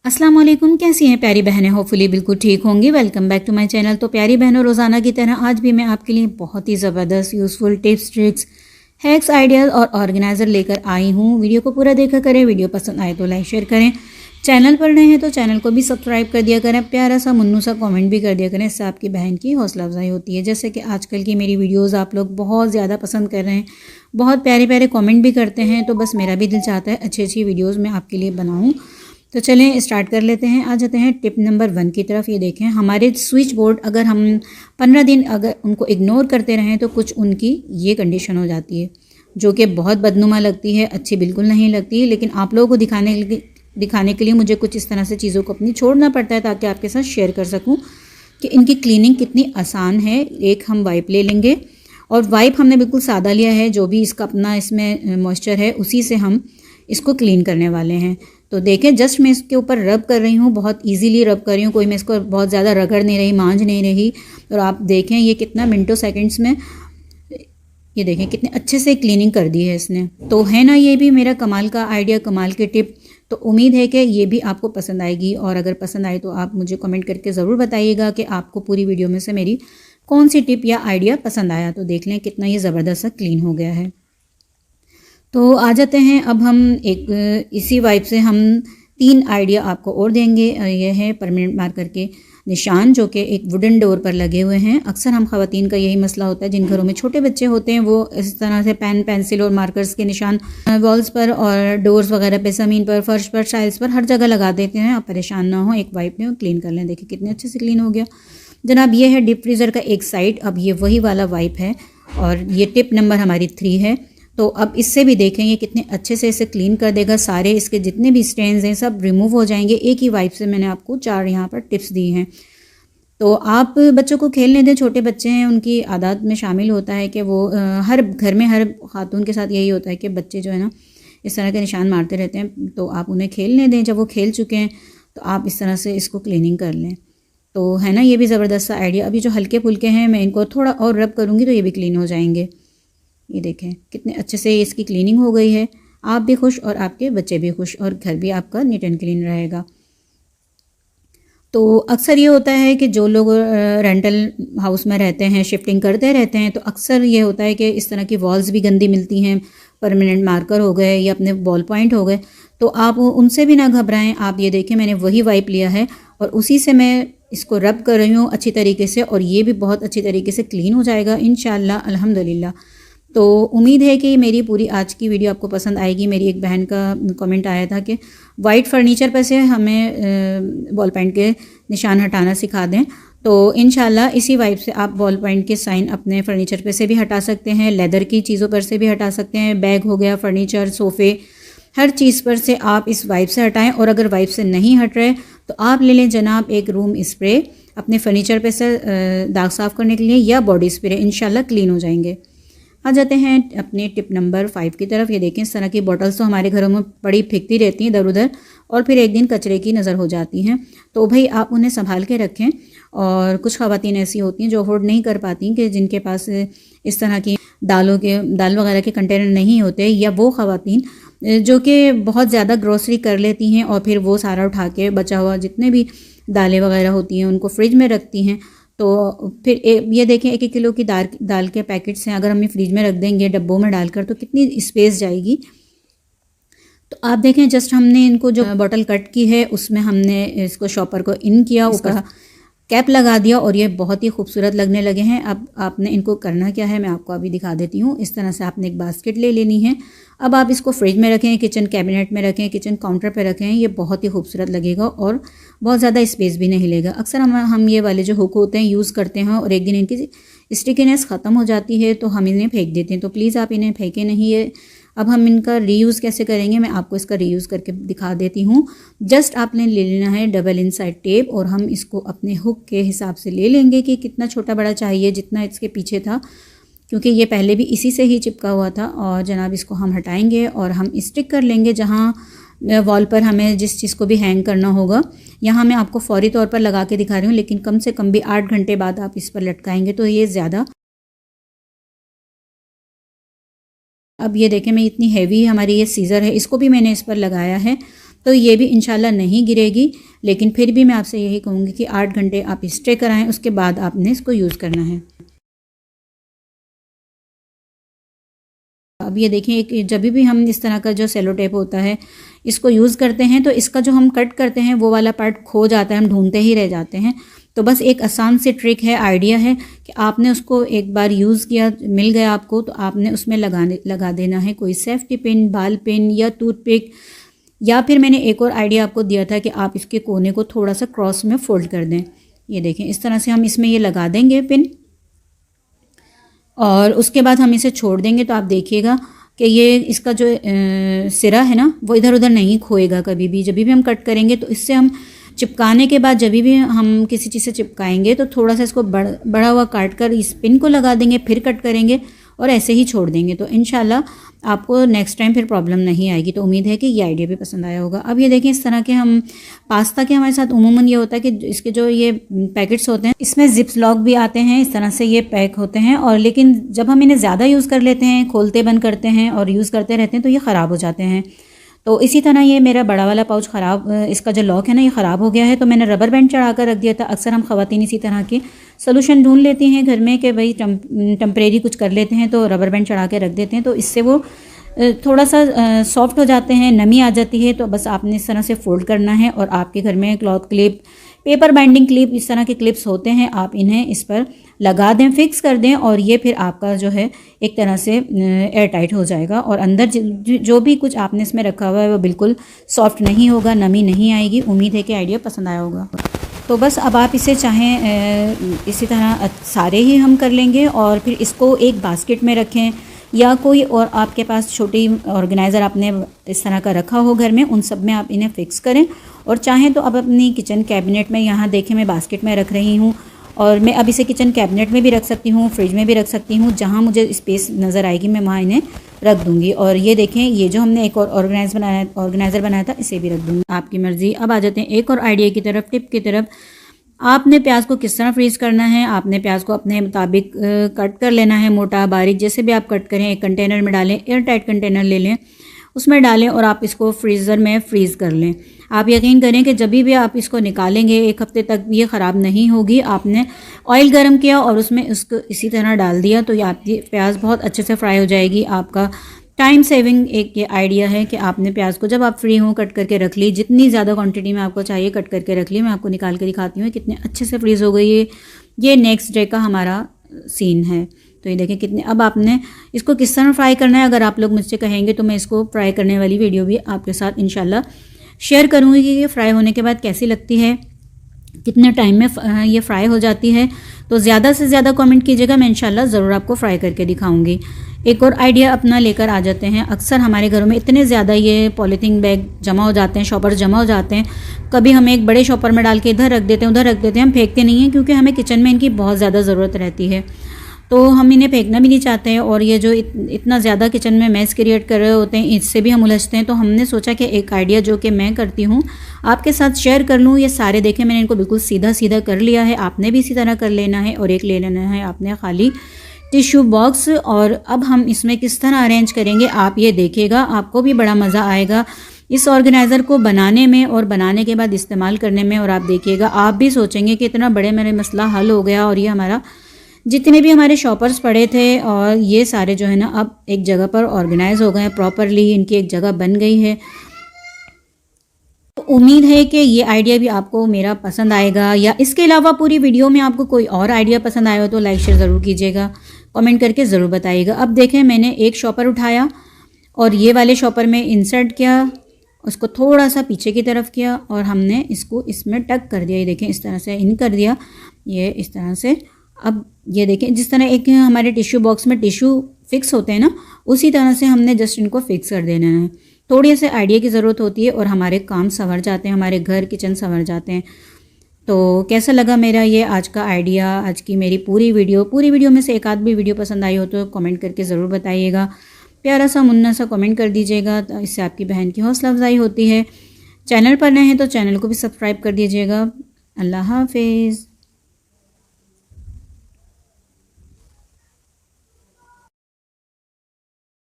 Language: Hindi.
अस्सलाम वालेकुम, कैसी हैं प्यारी बहनें। होपफुली बिल्कुल ठीक होंगी। Welcome back to my channel. तो प्यारी बहनों, रोज़ाना की तरह आज भी मैं आपके लिए बहुत ही ज़बरदस्त useful tips, tricks, hacks, ideas और ऑर्गेनाइज़र लेकर आई हूँ। वीडियो को पूरा देखा करें। वीडियो पसंद आए तो लाइक शेयर करें। चैनल पर नए हैं तो चैनल को भी सब्सक्राइब कर दिया करें। प्यारा सा मुन्नू सा कमेंट भी कर दिया करें। इससे आपकी बहन की हौसला अफजाई होती है। जैसे कि आजकल की मेरी वीडियोज़ आप लोग बहुत ज़्यादा पसंद कर रहे हैं, बहुत प्यारे प्यारे कमेंट भी करते हैं। तो बस मेरा भी दिल चाहता है अच्छी अच्छी वीडियोज़ मैं आपके लिए बनाऊँ। तो चलें स्टार्ट कर लेते हैं। आ जाते हैं टिप नंबर 1 की तरफ। ये देखें, हमारे स्विच बोर्ड अगर हम 15 दिन अगर उनको इग्नोर करते रहें तो कुछ उनकी ये कंडीशन हो जाती है, जो कि बहुत बदनुमा लगती है, अच्छी बिल्कुल नहीं लगती। लेकिन आप लोगों को दिखाने के लिए मुझे कुछ इस तरह से चीज़ों को अपनी छोड़ना पड़ता है ताकि आपके साथ शेयर कर सकूँ कि इनकी क्लीनिंग कितनी आसान है। एक हम वाइप ले लेंगे और वाइप हमने बिल्कुल सादा लिया है। जो भी इसका अपना इसमें मॉइस्चर है उसी से हम इसको क्लीन करने वाले हैं। तो देखें, जस्ट मैं इसके ऊपर रब कर रही हूँ, बहुत इजीली रब कर रही हूँ, कोई मैं इसको बहुत ज़्यादा रगड़ नहीं रही, मांझ नहीं रही। और आप देखें ये कितना मिनटों सेकंड्स में, ये देखें कितने अच्छे से क्लीनिंग कर दी है इसने। तो है ना ये भी मेरा कमाल का आइडिया, कमाल के टिप। तो उम्मीद है कि ये भी आपको पसंद आएगी, और अगर पसंद आए तो आप मुझे कमेंट करके ज़रूर बताइएगा कि आपको पूरी वीडियो में से मेरी कौन सी टिप या आइडिया पसंद आया। तो देख लें कितना ये ज़बरदस्त सा क्लीन हो गया है। तो आ जाते हैं अब हम एक इसी वाइप से हम 3 आइडिया आपको और देंगे। ये है परमानेंट मार्कर के निशान, जो कि एक वुडन डोर पर लगे हुए हैं। अक्सर हम ख़वातीन का यही मसला होता है, जिन घरों में छोटे बच्चे होते हैं वो इस तरह से पेन, पेंसिल और मार्कर्स के निशान वॉल्स पर और डोर्स वगैरह पे, ज़मीन पर, फर्श पर, टाइल्स पर, हर जगह लगा देते हैं। आप परेशान ना हो, एक वाइप में क्लीन कर लें। देखिए कितने अच्छे से क्लीन हो गया जनाब। ये है डीप फ्रीज़र का एक साइड। अब ये वही वाला वाइप है और ये टिप नंबर हमारी 3 है। तो अब इससे भी देखें ये कितने अच्छे से इसे क्लीन कर देगा। सारे इसके जितने भी स्टेन्स हैं सब रिमूव हो जाएंगे। एक ही वाइप से मैंने आपको 4 यहाँ पर टिप्स दी हैं। तो आप बच्चों को खेलने दें, छोटे बच्चे हैं, उनकी आदत में शामिल होता है कि वो हर घर में, हर खातून के साथ यही होता है कि बच्चे जो है ना इस तरह के निशान मारते रहते हैं। तो आप उन्हें खेलने दें। जब वो खेल चुके हैं तो आप इस तरह से इसको क्लीनिंग कर लें। तो है ना ये भी ज़बरदस्त सा आइडिया। अभी जो हल्के फुल्के हैं मैं इनको थोड़ा और रब करूँगी तो ये भी क्लीन हो जाएंगे। ये देखें कितने अच्छे से इसकी क्लीनिंग हो गई है। आप भी खुश और आपके बच्चे भी खुश, और घर भी आपका नीट एंड क्लीन रहेगा। तो अक्सर ये होता है कि जो लोग रेंटल हाउस में रहते हैं, शिफ्टिंग करते रहते हैं, तो अक्सर ये होता है कि इस तरह की वॉल्स भी गंदी मिलती हैं। परमानेंट मार्कर हो गए या अपने बॉल पॉइंट हो गए, तो आप उनसे भी ना घबराएं। आप ये देखें मैंने वही वाइप लिया है और उसी से मैं इसको रब कर रही हूँ अच्छी तरीके से, और ये भी बहुत अच्छी तरीके से क्लीन हो जाएगा इंशाल्लाह, अल्हम्दुलिल्लाह। तो उम्मीद है कि मेरी पूरी आज की वीडियो आपको पसंद आएगी। मेरी एक बहन का कमेंट आया था कि वाइट फर्नीचर पर से हमें बॉल पेन के निशान हटाना सिखा दें। तो इंशाल्लाह इसी वाइप से आप बॉल पेन के साइन अपने फर्नीचर पे से भी हटा सकते हैं, लेदर की चीज़ों पर से भी हटा सकते हैं। बैग हो गया, फर्नीचर, सोफ़े, हर चीज़ पर से आप इस वाइप से हटाएं। और अगर वाइप से नहीं हट रहे तो आप ले लें जनाब एक रूम स्प्रे अपने फर्नीचर पे से दाग साफ़ करने के लिए, या बॉडी स्प्रे, इंशाल्लाह क्लीन हो जाएंगे। आ जाते हैं अपने टिप नंबर 5 की तरफ। ये देखें इस तरह की बॉटल्स तो हमारे घरों में बड़ी फेंकती रहती हैं इधर उधर, और फिर एक दिन कचरे की नज़र हो जाती हैं। तो भाई आप उन्हें संभाल के रखें। और कुछ ख़वातीन ऐसी होती हैं जो अफोर्ड नहीं कर पाती, कि जिनके पास इस तरह की दाल वगैरह के कंटेनर नहीं होते, या वो ख़वातीन जो कि बहुत ज़्यादा ग्रोसरी कर लेती हैं और फिर वो सारा उठा के बचा हुआ जितने भी दालें वगैरह होती हैं उनको फ्रिज में रखती हैं। तो फिर ये देखें 1-1 किलो की दाल के पैकेट्स हैं, अगर हम फ्रिज में रख देंगे डब्बों में डालकर तो कितनी स्पेस जाएगी। तो आप देखें जस्ट हमने इनको जो बॉटल कट की है उसमें हमने इसको शॉपर को इन किया, ऊपर कैप लगा दिया, और ये बहुत ही खूबसूरत लगने लगे हैं। अब आपने इनको करना क्या है मैं आपको अभी दिखा देती हूँ। इस तरह से आपने एक बास्केट ले लेनी है। अब आप इसको फ्रिज में रखें, किचन कैबिनेट में रखें, किचन काउंटर पर रखें। ये बहुत ही खूबसूरत लगेगा और बहुत ज़्यादा स्पेस भी नहीं लेगा। अक्सर हम ये वाले जो हुक होते हैं यूज़ करते हैं और एक दिन इनकी स्टिकीनेस ख़त्म हो जाती है तो हम इन्हें फेंक देते हैं। तो प्लीज़ आप इन्हें फेंकें नहीं है। अब हम इनका रीयूज़ कैसे करेंगे मैं आपको इसका रीयूज़ करके दिखा देती हूँ। जस्ट आपने ले लेना है डबल इनसाइड टेप, और हम इसको अपने हुक के हिसाब से ले लेंगे कि कितना छोटा बड़ा चाहिए, जितना इसके पीछे था, क्योंकि ये पहले भी इसी से ही चिपका हुआ था। और जनाब इसको हम हटाएंगे और हम स्टिक कर लेंगे जहाँ वॉल पर हमें जिस चीज़ को भी हैंग करना होगा। यहाँ मैं आपको फौरी तौर पर लगा के दिखा रही हूँ, लेकिन कम से कम भी 8 घंटे बाद आप इस पर लटकाएंगे तो ये ज़्यादा। अब ये देखें मैं इतनी हैवी हमारी ये सीज़र है, इसको भी मैंने इस पर लगाया है तो ये भी इंशाल्लाह नहीं गिरेगी। लेकिन फिर भी मैं आपसे यही कहूँगी कि 8 घंटे आप स्टे कराएं, उसके बाद आपने इसको यूज़ करना है। अब ये देखें, एक जब भी हम इस तरह का जो सेलो टेप होता है इसको यूज़ करते हैं तो इसका जो हम कट करते हैं वो वाला पार्ट खो जाता है, हम ढूंढते ही रह जाते हैं। तो बस एक आसान सी ट्रिक है, आइडिया है कि आपने उसको एक बार यूज़ किया, मिल गया आपको, तो आपने उसमें लगा देना है कोई सेफ्टी पिन, बाल पिन या टूथपिक। या फिर मैंने एक और आइडिया आपको दिया था कि आप इसके कोने को थोड़ा सा क्रॉस में फोल्ड कर दें। ये देखें, इस तरह से हम इसमें ये लगा देंगे पिन, और उसके बाद हम इसे छोड़ देंगे। तो आप देखिएगा कि ये इसका जो सिरा है ना वो इधर उधर नहीं खोएगा कभी भी। जब भी हम कट करेंगे तो इससे हम चिपकाने के बाद जब भी हम किसी चीज़ से चिपकाएंगे तो थोड़ा सा इसको बड़ा हुआ काट कर इस पिन को लगा देंगे, फिर कट करेंगे और ऐसे ही छोड़ देंगे। तो इंशाल्लाह आपको नेक्स्ट टाइम फिर प्रॉब्लम नहीं आएगी। तो उम्मीद है कि ये आइडिया भी पसंद आया होगा। अब ये देखें, इस तरह के हम पास्ता के हमारे साथ उमूमन ये होता है कि इसके जो ये पैकेट्स होते हैं इसमें जिप्स लॉक भी आते हैं, इस तरह से ये पैक होते हैं। और लेकिन जब हम इन्हें ज़्यादा यूज़ कर लेते हैं, खोलते बंद करते हैं और यूज़ करते रहते हैं तो ये ख़राब हो जाते हैं। तो इसी तरह ये मेरा बड़ा वाला पाउच ख़राब, इसका जो लॉक है ना ये ख़राब हो गया है। तो मैंने रबर बैंड चढ़ा कर रख दिया था। अक्सर हम ख़वातीन इसी तरह के सोल्यूशन ढूंढ लेती हैं घर में कि भाई टेम्परेरी कुछ कर लेते हैं तो रबर बैंड चढ़ा के रख देते हैं, तो इससे वो थोड़ा सा सॉफ्ट हो जाते हैं, नमी आ जाती है। तो बस आपने इस तरह से फोल्ड करना है और आपके घर में cloth clip, paper binding clip, इस तरह के क्लिप्स होते हैं, आप इन्हें इस पर लगा दें, फिक्स कर दें और ये फिर आपका जो है एक तरह से एयर टाइट हो जाएगा। और अंदर जो भी कुछ आपने इसमें रखा हुआ है वो बिल्कुल सॉफ्ट नहीं होगा, नमी नहीं आएगी। उम्मीद है कि आइडिया पसंद आया होगा। तो बस अब आप इसे चाहें इसी तरह सारे ही हम कर लेंगे और फिर इसको एक बास्केट में रखें या कोई और आपके पास छोटी ऑर्गेनाइज़र आपने इस तरह का रखा हो घर में, उन सब में आप इन्हें फिक्स करें। और चाहें तो अब अपनी किचन कैबिनेट में, यहाँ देखें मैं बास्केट में रख रही हूँ और मैं अब इसे किचन कैबिनेट में भी रख सकती हूँ, फ्रिज में भी रख सकती हूँ, जहाँ मुझे स्पेस नज़र आएगी मैं वहाँ इन्हें रख दूँगी। और ये देखें, ये जो हमने एक और ऑर्गेनाइज़र बनाया था इसे भी रख दूँगी, आपकी मर्ज़ी। अब आ जाते हैं एक और आइडिया की तरफ, टिप की तरफ। आपने प्याज को किस तरह फ्रीज़ करना है, आपने प्याज को अपने मुताबिक कट कर लेना है, मोटा बारीक जैसे भी आप कट करें। एक कंटेनर में डालें, एयर टाइट कंटेनर ले लें, उसमें डालें और आप इसको फ्रीज़र में फ्रीज़ कर लें। आप यकीन करें कि जब भी आप इसको निकालेंगे 1 हफ्ते तक ये ख़राब नहीं होगी। आपने ऑयल गर्म किया और उसमें उसको इसी तरह डाल दिया तो ये आपकी प्याज बहुत अच्छे से फ्राई हो जाएगी। आपका टाइम सेविंग एक ये आइडिया है कि आपने प्याज को जब आप फ्री हों कट करके रख ली, जितनी ज़्यादा क्वांटिटी में आपको चाहिए कट करके रख ली। मैं आपको निकाल के दिखाती हूँ कितने अच्छे से फ्रीज़ हो गई है। ये नेक्स्ट डे का हमारा सीन है। तो ये देखें कितने। अब आपने इसको किस तरह फ्राई करना है, अगर आप लोग मुझसे कहेंगे तो मैं इसको फ्राई करने वाली वीडियो भी आपके साथ इंशाल्लाह शेयर करूँगी कि ये फ्राई होने के बाद कैसी लगती है, कितने टाइम में ये फ्राई हो जाती है। तो ज़्यादा से ज़्यादा कमेंट कीजिएगा, मैं इंशाल्लाह ज़रूर आपको फ्राई करके दिखाऊंगी। एक और आइडिया अपना लेकर आ जाते हैं। अक्सर हमारे घरों में इतने ज़्यादा ये पॉलीथीन बैग जमा हो जाते हैं, शॉपर जमा हो जाते हैं। कभी हम एक बड़े शॉपर में डाल के इधर रख देते हैं, उधर रख देते हैं, हम फेंकते नहीं हैं क्योंकि हमें किचन में इनकी बहुत ज़्यादा ज़रूरत रहती है। तो हम इन्हें फेंकना भी नहीं चाहते हैं और ये जो इतना ज़्यादा किचन में मैस क्रिएट कर रहे होते हैं इससे भी हम उलझते हैं। तो हमने सोचा कि एक आइडिया जो कि मैं करती हूँ आपके साथ शेयर कर लूँ। ये सारे देखें मैंने इनको बिल्कुल सीधा सीधा कर लिया है, आपने भी इसी तरह कर लेना है। और एक ले लेना है आपने खाली टिश्यू बॉक्स। और अब हम इसमें किस तरह अरेंज करेंगे आप ये देखिएगा, आपको भी बड़ा मज़ा आएगा इस ऑर्गेनाइज़र को बनाने में और बनाने के बाद इस्तेमाल करने में। और आप देखिएगा, आप भी सोचेंगे कि इतना बड़े मेरे मसला हल हो गया और ये हमारा जितने भी हमारे शॉपर्स पड़े थे और ये सारे जो है ना अब एक जगह पर ऑर्गेनाइज हो गए हैं प्रॉपरली, इनकी एक जगह बन गई है। तो उम्मीद है कि ये आइडिया भी आपको मेरा पसंद आएगा, या इसके अलावा पूरी वीडियो में आपको कोई और आइडिया पसंद आया हो तो लाइक शेयर ज़रूर कीजिएगा, कमेंट करके ज़रूर बताइएगा। अब देखें मैंने एक शॉपर उठाया और ये वाले शॉपर में इंसर्ट किया, उसको थोड़ा सा पीछे की तरफ किया और हमने इसको इसमें टक कर दिया। ये देखें इस तरह से इन कर दिया, ये इस तरह से। अब ये देखें जिस तरह एक हमारे टिश्यू बॉक्स में टिश्यू फिक्स होते हैं ना, उसी तरह से हमने जस्ट इनको फिक्स कर देना है। थोड़ी से आइडिया की ज़रूरत होती है और हमारे काम संवर जाते हैं, हमारे घर किचन संवर जाते हैं। तो कैसा लगा मेरा ये आज का आइडिया, आज की मेरी पूरी वीडियो में से एक आध भी वीडियो पसंद आई हो तो कमेंट करके ज़रूर बताइएगा। प्यारा सा मुन्ना सा कमेंट कर दीजिएगा, तो इससे आपकी बहन की हौसला अफजाई होती है। चैनल पर नए हैं तो चैनल को भी सब्सक्राइब कर दीजिएगा। अल्लाह हाफिज़।